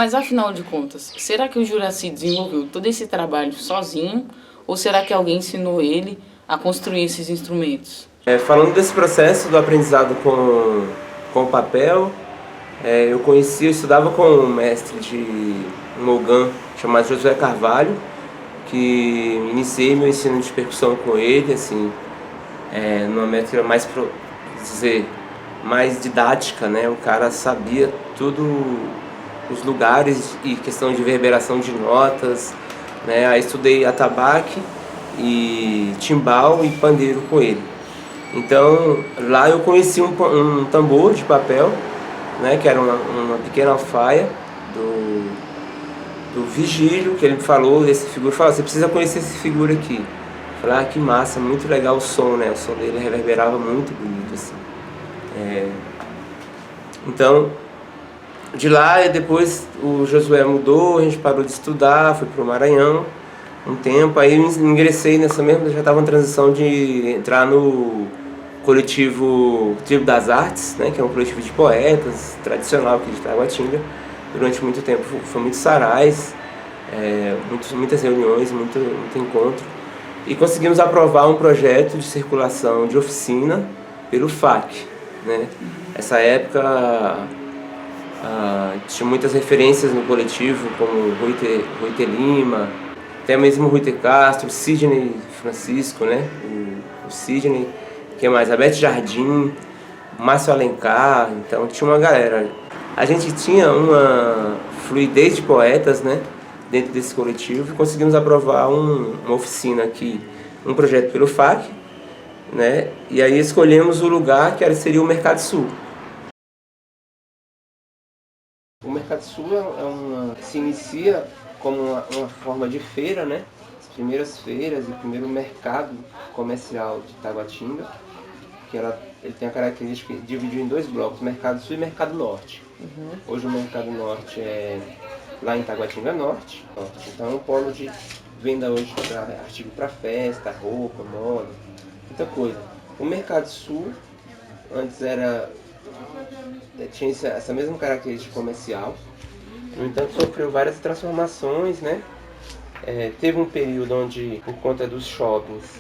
Mas afinal de contas, será que o Juracy desenvolveu todo esse trabalho sozinho? Ou será que alguém ensinou ele a construir esses instrumentos? Falando desse processo do aprendizado com o papel, eu estudava com um mestre de Mogan chamado Josué Carvalho, que iniciei meu ensino de percussão com ele, assim, numa métrica mais, mais didática, né? O cara sabia tudo, os lugares e questão de reverberação de notas, né? Aí estudei atabaque e timbal e pandeiro com ele. Então lá eu conheci um tambor de papel, né? Que era uma pequena alfaia do Vigílio, que ele me falou desse figura, falou: você precisa conhecer esse figura aqui. Eu falei: ah, que massa, muito legal o som, né? O som dele reverberava muito bonito, assim. Então, de lá, depois o Josué mudou, a gente parou de estudar, foi para o Maranhão um tempo, aí eu ingressei nessa mesma, já estava em transição de entrar no coletivo Tribo das Artes, né, que é um coletivo de poetas tradicional aqui de Taguatinga. Durante muito tempo foi muitos sarais, muitas reuniões, muito encontro, e conseguimos aprovar um projeto de circulação de oficina pelo FAC, né? Essa época tinha muitas referências no coletivo, como Rui T. Lima, até mesmo Rui T. Castro, Sidney Francisco, né? O Sidney, que mais? A Beth Jardim, Márcio Alencar. Então tinha uma galera. A gente tinha uma fluidez de poetas, né, dentro desse coletivo, e conseguimos aprovar uma oficina aqui, um projeto pelo FAC, né, e aí escolhemos o lugar que seria o Mercado Sul. O Mercado Sul se inicia como uma forma de feira, né, as primeiras feiras e o primeiro mercado comercial de Taguatinga, que ele tem a característica de dividir em dois blocos, Mercado Sul e Mercado Norte. Hoje o Mercado Norte é lá em Taguatinga Norte. Então é um polo de venda hoje para artigo para festa, roupa, moda, muita coisa. O Mercado Sul antes tinha essa mesma característica comercial, no entanto sofreu várias transformações, né? Teve um período onde, por conta dos shoppings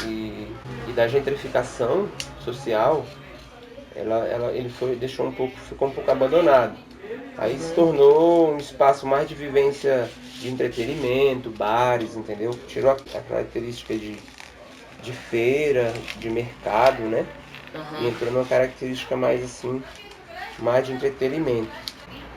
e da gentrificação social, ficou um pouco abandonado. Aí se tornou um espaço mais de vivência de entretenimento, bares, entendeu? Tirou a característica de feira, de mercado, né? E entrou numa característica mais assim, mais de entretenimento.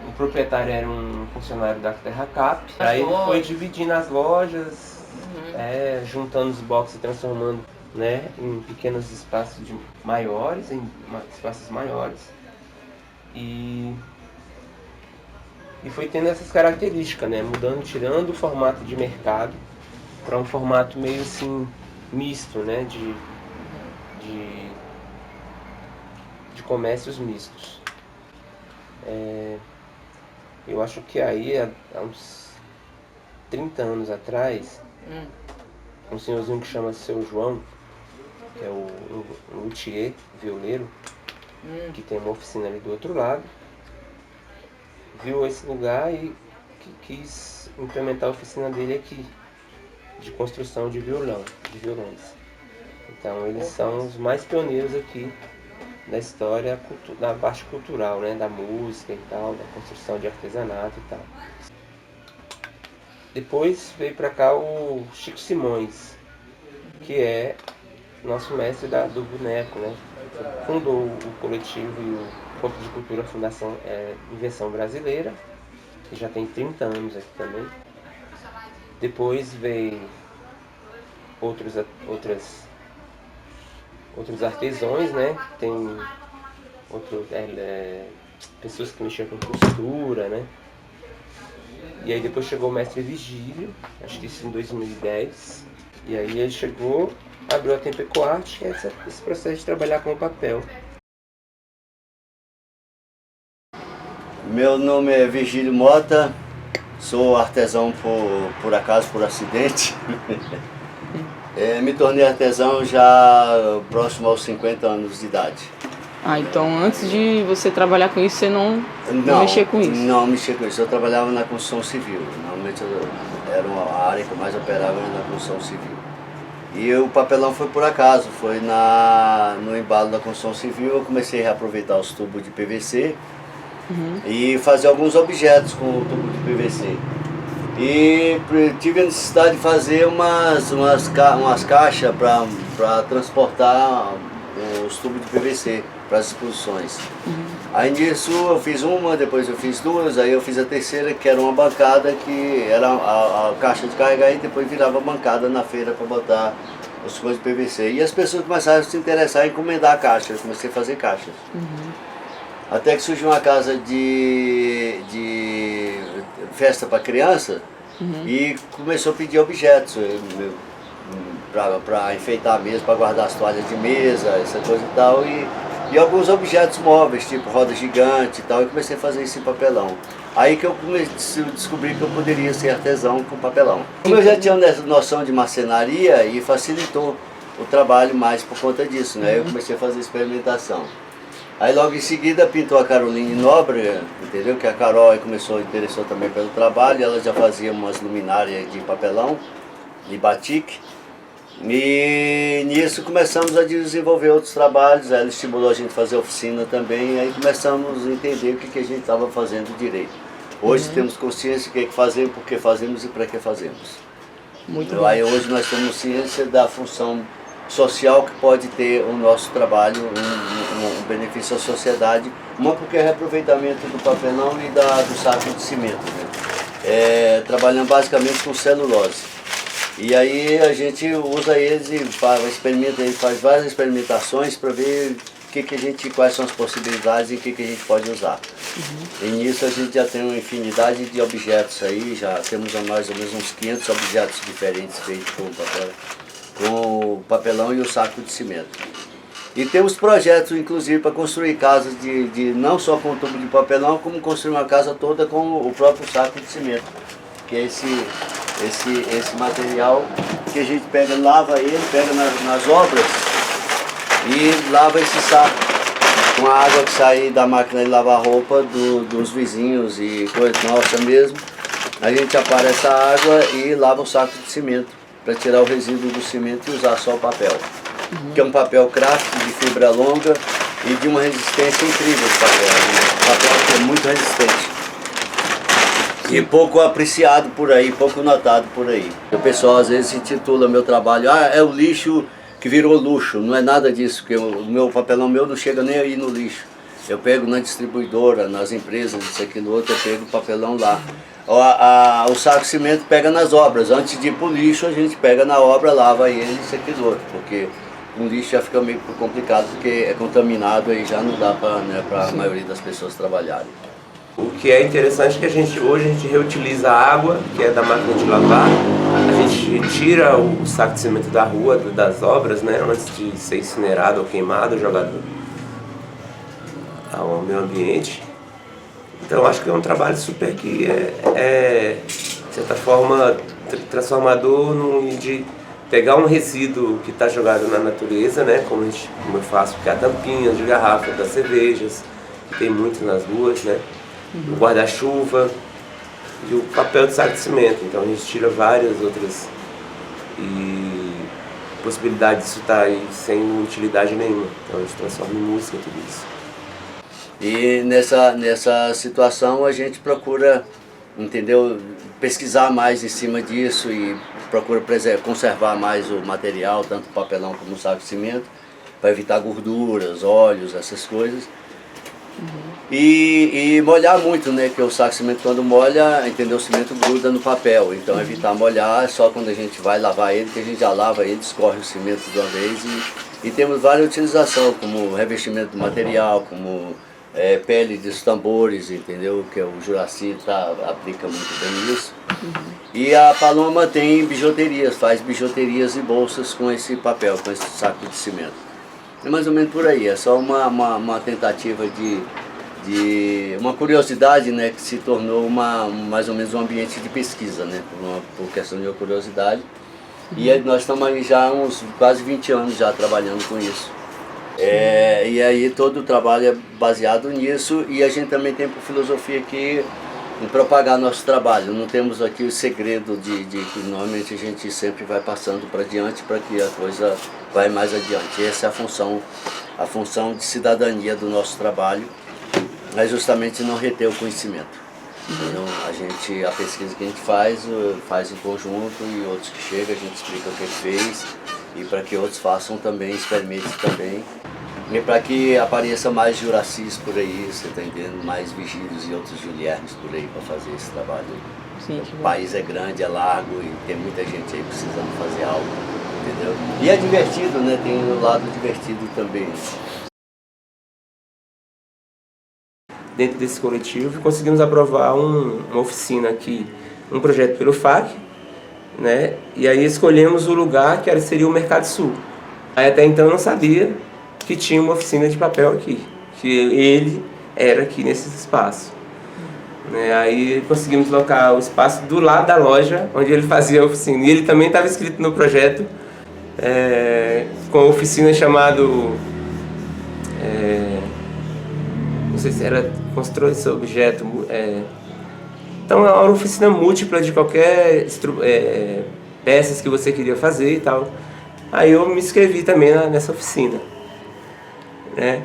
O proprietário era um funcionário da Terracap. Aí ele foi dividindo as lojas, juntando os boxes e transformando, né, em pequenos espaços maiores, e foi tendo essas características, né, tirando o formato de mercado para um formato meio assim misto, né, de comércios mistos. Eu acho que aí há uns 30 anos atrás, um senhorzinho que chama Seu João, que é um luthier, violeiro, que tem uma oficina ali do outro lado, viu esse lugar e quis implementar a oficina dele aqui, de construção de violões. Então eles são os mais pioneiros aqui da história, da parte cultural, né, da música e tal, da construção de artesanato e tal. Depois veio para cá o Chico Simões, que é nosso mestre do boneco, né? Fundou o coletivo e o Corpo de Cultura Fundação Invenção Brasileira, que já tem 30 anos aqui também. Depois veio outros artesãos, né? Tem pessoas que mexem com costura, né? E aí depois chegou o mestre Vigílio, acho que isso em 2010. E aí ele chegou, abriu a Tempecoarte, que é esse processo de trabalhar com o papel. Meu nome é Vigílio Mota, sou artesão por acaso, por acidente. Me tornei artesão já próximo aos 50 anos de idade. Ah, então antes de você trabalhar com isso, você não mexia com isso? Não mexia com isso. Eu trabalhava na construção civil. Normalmente era a área que eu mais operava era na construção civil. E o papelão foi por acaso, foi no embalo da construção civil. Eu comecei a reaproveitar os tubos de PVC e fazer alguns objetos com o tubo de PVC. E tive a necessidade de fazer umas caixas para transportar os tubos de PVC para as exposições. Aí nisso eu fiz uma, depois eu fiz duas, aí eu fiz a terceira, que era uma bancada que era a caixa de carregar e depois virava bancada na feira para botar as coisas de PVC. E as pessoas começaram a se interessar em encomendar caixas, eu comecei a fazer caixas. Até que surgiu uma casa de festa para criança e começou a pedir objetos para enfeitar a mesa, para guardar as toalhas de mesa, essa coisa e tal. E alguns objetos móveis, tipo roda gigante e tal, e comecei a fazer isso em papelão. Aí que eu descobri que eu poderia ser artesão com papelão. Como eu já tinha noção de marcenaria, e facilitou o trabalho mais por conta disso, né? Eu comecei a fazer experimentação. Aí logo em seguida pintou a Caroline Nóbrega, entendeu? Que a Carol interessou também pelo trabalho, ela já fazia umas luminárias de papelão, de batik. E nisso começamos a desenvolver outros trabalhos, ela estimulou a gente a fazer oficina também, e aí começamos a entender o que a gente estava fazendo direito. Hoje temos consciência do que fazemos, por que fazemos e para que fazemos. Muito bom. Aí hoje nós temos ciência da função social que pode ter o nosso trabalho, um benefício à sociedade, uma porque é reaproveitamento do papelão e do saco de cimento, né? Trabalhando basicamente com celulose. E aí a gente usa eles e faz várias experimentações para ver quais são as possibilidades e o que a gente pode usar. E nisso a gente já tem uma infinidade de objetos aí, já temos mais ou menos uns 500 objetos diferentes feitos com o papelão e o saco de cimento. E temos projetos, inclusive, para construir casas não só com tubo de papelão, como construir uma casa toda com o próprio saco de cimento, que é esse material que a gente lava ele, pega nas obras e lava esse saco com a água que sai da máquina de lavar roupa dos vizinhos e coisa nossa mesmo. A gente apara essa água e lava o saco de cimento para tirar o resíduo do cimento e usar só o papel. Que é um papel craft de fibra longa e de uma resistência incrível esse papel. Um papel que é muito resistente. E pouco apreciado por aí, pouco notado por aí. O pessoal às vezes intitula meu trabalho, é o lixo que virou luxo. Não é nada disso, porque o meu papelão não chega nem aí no lixo. Eu pego na distribuidora, nas empresas, isso, aquilo, outro, eu pego o papelão lá. O saco de cimento pega nas obras. Antes de ir para o lixo, a gente pega na obra, lava ele, isso, aquilo, outro. Porque o lixo já fica meio complicado, porque é contaminado e já não dá para a maioria das pessoas trabalharem. O que é interessante é que hoje a gente reutiliza a água, que é da máquina de lavar, a gente tira o saco de cimento da rua, das obras, né, antes de ser incinerado ou queimado, jogado ao meio ambiente. Então acho que é um trabalho super que de certa forma, transformador de pegar um resíduo que está jogado na natureza, né, como eu faço, que é a tampinha de garrafa das cervejas, que tem muito nas ruas, né, o guarda-chuva e o papel de saco de cimento. Então a gente tira várias outras possibilidades disso estar aí sem utilidade nenhuma. Então a gente transforma em música tudo isso. E nessa situação a gente procura, entendeu, pesquisar mais em cima disso e procura conservar mais o material, tanto o papelão como o saco de cimento, para evitar gorduras, óleos, essas coisas. E molhar muito, né? Que o saco de cimento, quando molha, entendeu, o cimento gruda no papel. Então evitar molhar, só quando a gente vai lavar ele, que a gente já lava ele, escorre o cimento de uma vez. E temos várias utilizações, como revestimento do material, como pele dos tambores, entendeu? Que o Juraci aplica muito bem isso. E a Paloma tem bijuterias, faz bijuterias e bolsas com esse papel, com esse saco de cimento. É mais ou menos por aí, é só uma tentativa de uma curiosidade, né, que se tornou mais ou menos um ambiente de pesquisa, né, por questão de curiosidade. E nós estamos aí já há uns quase 20 anos já trabalhando com isso. E aí todo o trabalho é baseado nisso, e a gente também tem por filosofia aqui em propagar nosso trabalho. Não temos aqui o segredo de que normalmente a gente sempre vai passando para diante para que a coisa vai mais adiante. Essa é a função de cidadania do nosso trabalho, é justamente não reter o conhecimento. Então, a pesquisa que a gente faz em conjunto, e outros que chegam, a gente explica o que ele fez, e para que outros façam também, experimentem também. E para que apareça mais Juracis por aí, você está entendendo? Mais Vigílios e outros Juliermes por aí para fazer esse trabalho. Sim, O país é grande, é largo e tem muita gente aí precisando fazer algo, entendeu? E é divertido, né? Tem um lado divertido também. Dentro desse coletivo, conseguimos aprovar uma oficina aqui, um projeto pelo FAC, né? E aí escolhemos o lugar que seria o Mercado Sul. Aí até então eu não sabia que tinha uma oficina de papel aqui, que ele era aqui nesse espaço. Né? Aí conseguimos colocar o espaço do lado da loja onde ele fazia a oficina. E ele também estava inscrito no projeto com a oficina chamado... não sei se era construir esse objeto. Então é uma oficina múltipla de qualquer peças que você queria fazer e tal. Aí eu me inscrevi também nessa oficina. Né?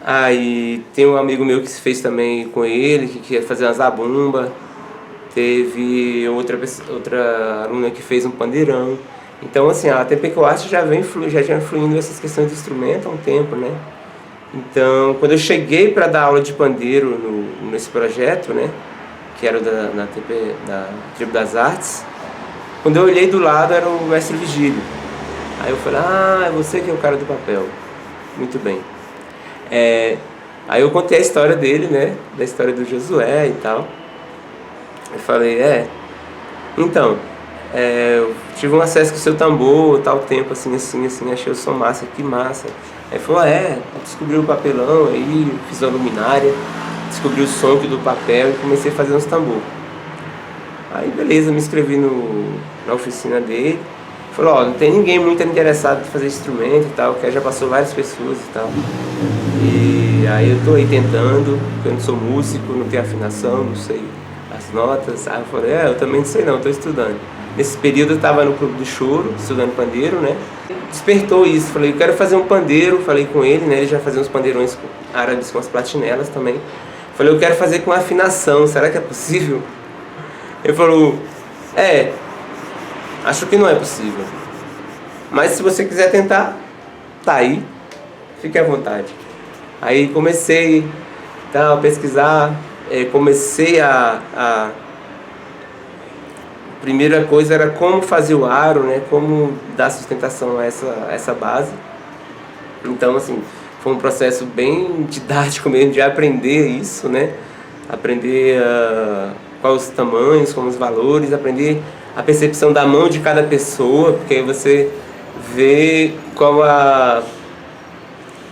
Aí tem um amigo meu que se fez também com ele, que queria fazer uma zabumba. Teve outra aluna que fez um pandeirão. Então assim, a TPQ Arte já tinha fluindo essas questões de instrumento há um tempo, né? Então, quando eu cheguei para dar aula de pandeiro nesse projeto, né, que era da Tribo das Artes, quando eu olhei do lado era o mestre Vigílio. Aí eu falei, é você que é o cara do papel. Muito bem. Aí eu contei a história dele, né, da história do Josué e tal. Eu falei, então, eu tive um acesso com o seu tambor, tal tempo, assim, achei o som massa, que massa. Aí falou, descobri o papelão, aí fiz a luminária, descobri o som do papel e comecei a fazer uns tambor. Aí beleza, me inscrevi na oficina dele. Falou, não tem ninguém muito interessado em fazer instrumento e tal, que já passou várias pessoas e tal. E aí eu tô aí tentando, porque eu não sou músico, não tenho afinação, não sei as notas. Aí eu falei, eu também não sei não, tô estudando. Nesse período eu estava no Clube do Choro, estudando pandeiro, né? Despertou isso, falei, eu quero fazer um pandeiro, falei com ele, né? Ele já fazia uns pandeirões árabes com as platinelas também. Falei, eu quero fazer com afinação, será que é possível? Ele falou, acho que não é possível. Mas se você quiser tentar, tá aí, fique à vontade. Aí comecei a pesquisar, comecei a primeira coisa era como fazer o aro, né? Como dar sustentação a essa base. Então, assim, foi um processo bem didático mesmo de aprender isso, né? Aprender quais os tamanhos, como os valores, aprender a percepção da mão de cada pessoa, porque aí você vê qual a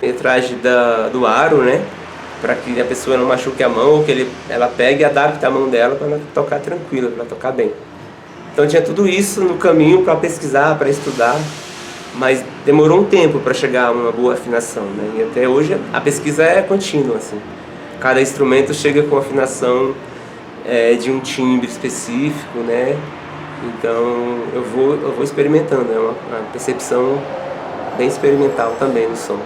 metragem do aro, né? Para que a pessoa não machuque a mão, ou que ela pegue e adapte a mão dela para ela tocar tranquila, para tocar bem. Então tinha tudo isso no caminho para pesquisar, para estudar, mas demorou um tempo para chegar a uma boa afinação, né? E até hoje a pesquisa é contínua, assim. Cada instrumento chega com afinação de um timbre específico, né? Então eu vou experimentando, é uma percepção bem experimental também no som.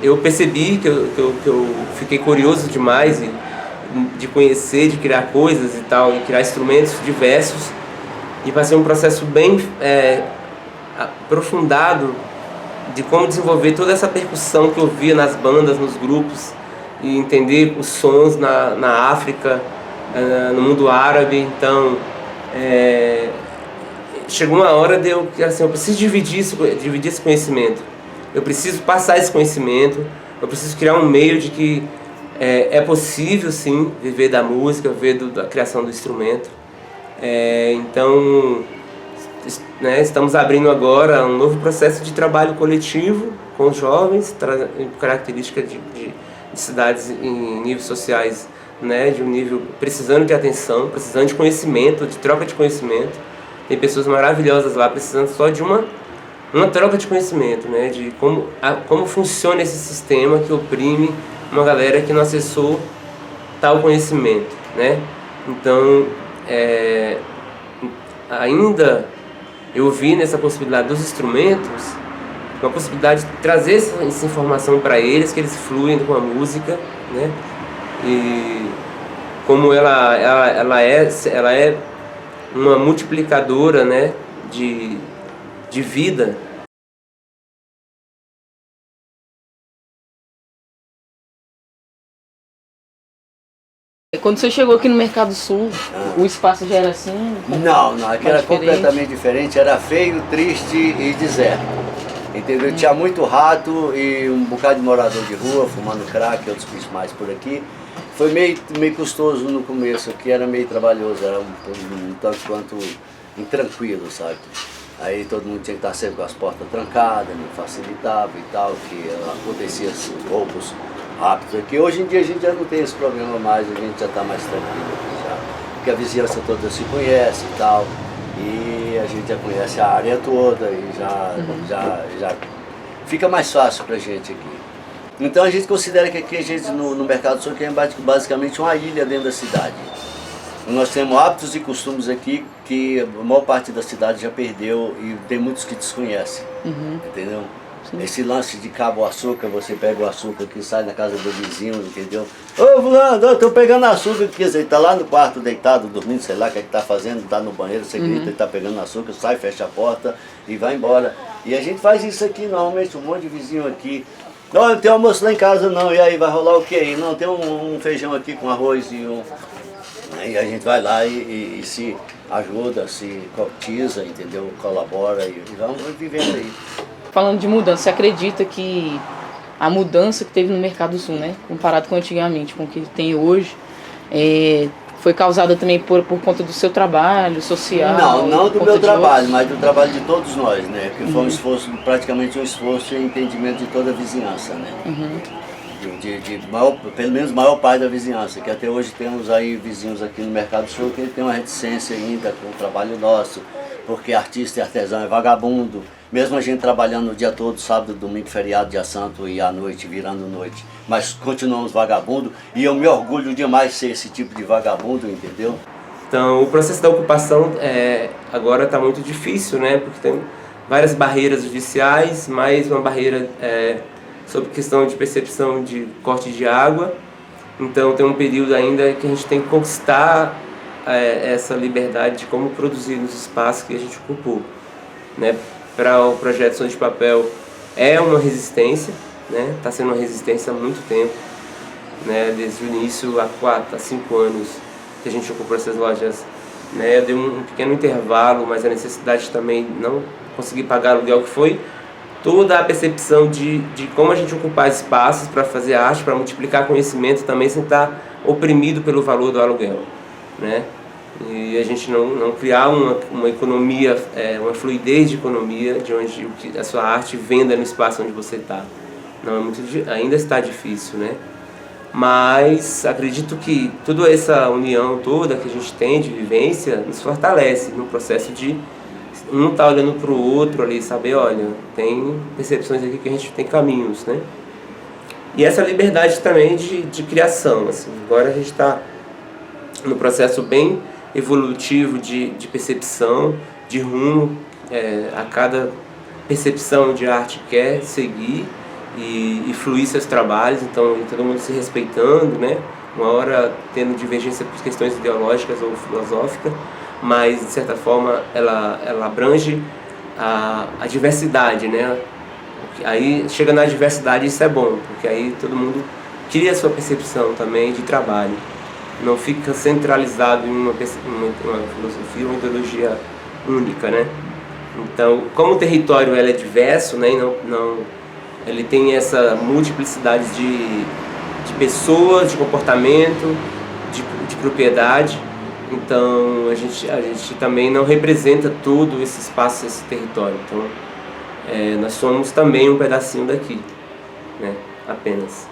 Eu percebi que eu fiquei curioso demais de conhecer, de criar coisas e tal, e criar instrumentos diversos. E passei um processo bem aprofundado de como desenvolver toda essa percussão que eu via nas bandas, nos grupos, e entender os sons na África, no mundo árabe. Então, chegou uma hora de eu preciso dividir esse conhecimento, eu preciso passar esse conhecimento, eu preciso criar um meio de que é possível sim viver da música, viver da criação do instrumento. Então, né, estamos abrindo agora um novo processo de trabalho coletivo com os jovens, característica de cidades em níveis sociais, né, de um nível precisando de atenção, precisando de conhecimento, de troca de conhecimento. Tem pessoas maravilhosas lá precisando só de uma uma troca de conhecimento, né, de como funciona esse sistema que oprime uma galera que não acessou tal conhecimento, né? Então, ainda eu vi nessa possibilidade dos instrumentos uma possibilidade de trazer essa informação para eles, que eles fluem com a música, né? E como ela é uma multiplicadora, né, de vida. Quando você chegou aqui no Mercado Sul, o espaço já era assim? Não, aqui era diferente? completamente diferente, era feio, triste e deserto. Entendeu? Tinha muito rato e um bocado de morador de rua, fumando crack e outros bichos mais por aqui. Foi meio custoso no começo, que era meio trabalhoso, era um tanto quanto intranquilo, sabe? Aí todo mundo tinha que estar sempre com as portas trancadas, não facilitava e tal, que acontecia roubos rápidos aqui. Hoje em dia a gente já não tem esse problema mais, a gente já está mais tranquilo já, porque a vizinhança toda se conhece e tal, e a gente já conhece a área toda e já fica mais fácil pra gente aqui. Então a gente considera que aqui a gente no Mercado Sul é basicamente uma ilha dentro da cidade. Nós temos hábitos e costumes aqui que a maior parte da cidade já perdeu e tem muitos que desconhecem, entendeu? Sim. Esse lance de cabo açúcar, você pega o açúcar que sai na casa do vizinho, entendeu? Ô fulano, eu tô pegando açúcar, quer dizer, ele tá lá no quarto deitado, dormindo, sei lá o que ele tá fazendo, tá no banheiro, você grita, ele tá pegando açúcar, sai, fecha a porta e vai embora. E a gente faz isso aqui normalmente, um monte de vizinho aqui. Não, não tem almoço lá em casa não, e aí vai rolar o que aí? Não, tem um feijão aqui com arroz e Aí a gente vai lá e se ajuda, se cotiza, entendeu? Colabora e vamos vivendo aí. Falando de mudança, você acredita que a mudança que teve no Mercado Sul, né, comparado com antigamente, com o que tem hoje, foi causada também por conta do seu trabalho social? Não do meu trabalho, mas do trabalho de todos nós, né? Que foi um esforço, praticamente um esforço e entendimento de toda a vizinhança, né? Pelo menos a maior parte da vizinhança, que até hoje temos aí vizinhos aqui no Mercado Sul que tem uma reticência ainda com o trabalho nosso, porque artista e artesão é vagabundo, mesmo a gente trabalhando o dia todo, sábado, domingo, feriado, dia santo e à noite, virando noite, mas continuamos vagabundo e eu me orgulho demais de ser esse tipo de vagabundo, entendeu? Então o processo da ocupação agora está muito difícil, né? Porque tem várias barreiras judiciais, mais uma barreira sobre questão de percepção de corte de água. Então tem um período ainda que a gente tem que conquistar essa liberdade de como produzir nos espaços que a gente ocupou, né? Para o projeto Som de Papel é uma resistência, né? Está sendo uma resistência há muito tempo, né? Desde o início, há 4 a 5 anos que a gente ocupou essas lojas, né? Deu um pequeno intervalo, mas a necessidade também não conseguir pagar aluguel, que foi toda a percepção de como a gente ocupar espaços para fazer arte, para multiplicar conhecimento também sem estar oprimido pelo valor do aluguel, né? E a gente não criar uma economia, uma fluidez de economia de onde a sua arte venda no espaço onde você está. Ainda está difícil, né? Mas acredito que toda essa união toda que a gente tem de vivência nos fortalece no processo de um tá olhando para o outro ali, saber, olha, tem percepções aqui que a gente tem caminhos, né? E essa liberdade também de criação, assim. Agora a gente está no processo bem evolutivo de percepção, de rumo, a cada percepção de arte quer seguir e fluir seus trabalhos, então todo mundo se respeitando, né? Uma hora tendo divergência por questões ideológicas ou filosóficas, mas de certa forma ela abrange a diversidade, né? Aí chega na diversidade, isso é bom, porque aí todo mundo cria a sua percepção também de trabalho, não fica centralizado em uma filosofia, uma ideologia única, né? Então, como o território é diverso, né? Ele tem essa multiplicidade de pessoas, de comportamento, de propriedade. Então a gente também não representa todo esse espaço, esse território. Então nós somos também um pedacinho daqui, né? Apenas.